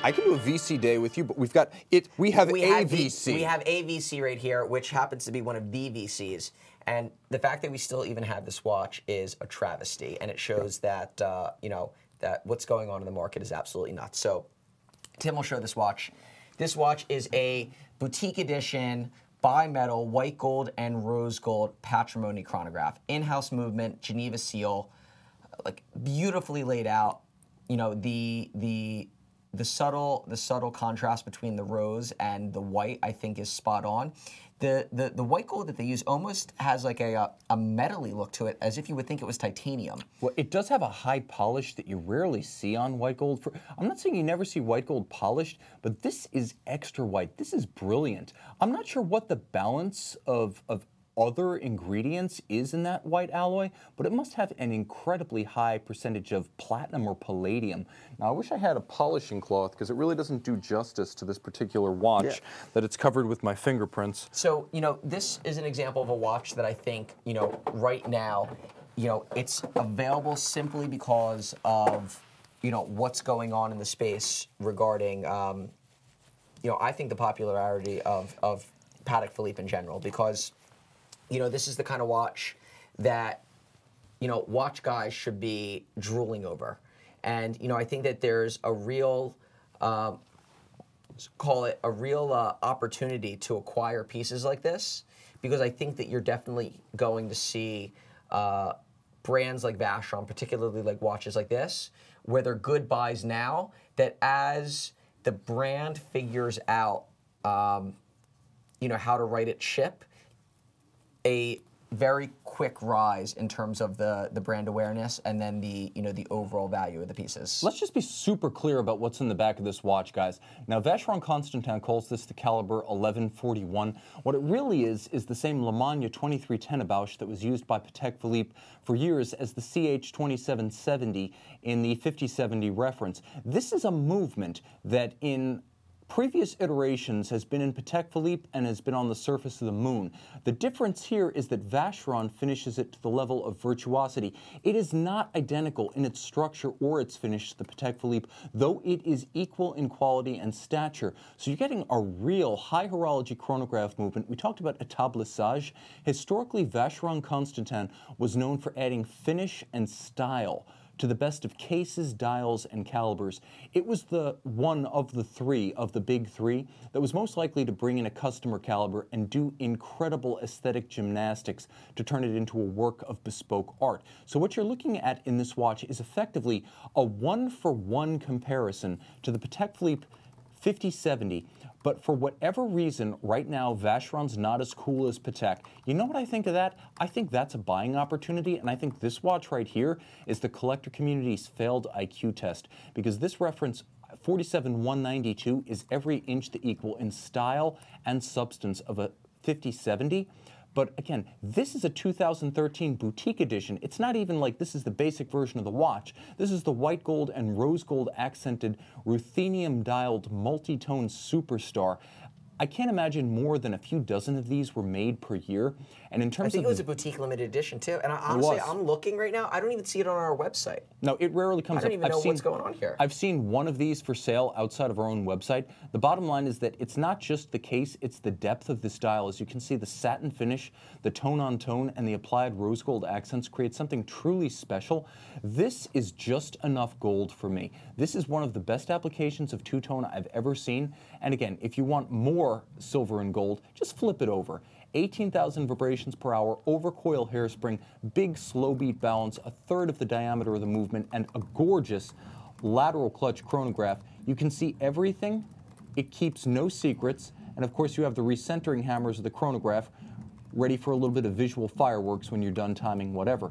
I can do a VC day with you, but we've got it. We have VC. We have a VC right here, which happens to be one of the VCs. And the fact that we still even have this watch is a travesty, and it shows that that what's going on in the market is absolutely nuts. So Tim will show this watch. This watch is a boutique edition bimetal white gold and rose gold Patrimony chronograph, in-house movement, Geneva seal, like beautifully laid out. You know, the subtle contrast between the rose and the white, I think, is spot on. The white gold that they use almost has like a metally look to it, as if you would think it was titanium. Well, it does have a high polish that you rarely see on white gold. I'm not saying you never see white gold polished, but this is extra white. This is brilliant. I'm not sure what the balance of other ingredients is in that white alloy, but it must have an incredibly high percentage of platinum or palladium. Now, I wish I had a polishing cloth because it really doesn't do justice to this particular watch that it's covered with my fingerprints. So, this is an example of a watch that I think, right now, it's available simply because of, what's going on in the space regarding, I think the popularity of Patek Philippe in general, because this is the kind of watch that, watch guys should be drooling over. And, I think that there's a real, call it a real opportunity to acquire pieces like this, because I think that you're definitely going to see brands like Vacheron, particularly like watches like this, where they're good buys now, that as the brand figures out, how to right its ship, a very quick rise in terms of the brand awareness and then the overall value of the pieces. Let's just be super clear about what's in the back of this watch, guys. Now, Vacheron Constantin calls this the caliber 1141. What it really is the same Lemagne 2310 Bausch that was used by Patek Philippe for years as the CH 2770 in the 5070 reference. This is a movement that in previous iterations has been in Patek Philippe and has been on the surface of the moon. The difference here is that Vacheron finishes it to the level of virtuosity. It is not identical in its structure or its finish to the Patek Philippe, though it is equal in quality and stature. So you're getting a real high horology chronograph movement. We talked about établissage. Historically, Vacheron Constantin was known for adding finish and style to the best of cases, dials, and calibers. It was the one of the three, of the big three, that was most likely to bring in a customer caliber and do incredible aesthetic gymnastics to turn it into a work of bespoke art. So what you're looking at in this watch is effectively a one-for-one comparison to the Patek Philippe 5070, but for whatever reason, right now, Vacheron's not as cool as Patek. You know what I think of that? I think that's a buying opportunity, and I think this watch right here is the collector community's failed IQ test, because this reference, 47192, is every inch the equal in style and substance of a 5070. But again, this is a 2013 boutique edition. It's not even like this is the basic version of the watch. This is the white gold and rose gold accented ruthenium dialed multi-tone superstar. I can't imagine more than a few dozen of these were made per year. And in terms I think it was a boutique limited edition too. And honestly, I'm looking right now. I don't even see it on our website. No, it rarely comes up. I don't even know what's going on here. I've seen one of these for sale outside of our own website. The bottom line is that it's not just the case, it's the depth of this dial. As you can see, the satin finish, the tone-on-tone, and the applied rose gold accents create something truly special. This is just enough gold for me. This is one of the best applications of two-tone I've ever seen. And again, if you want more silver and gold, just flip it over. 18,000 vibrations per hour, overcoil hairspring, big slow beat balance, a third of the diameter of the movement, and a gorgeous lateral clutch chronograph. You can see everything. It keeps no secrets. And of course, you have the recentering hammers of the chronograph ready for a little bit of visual fireworks when you're done timing whatever.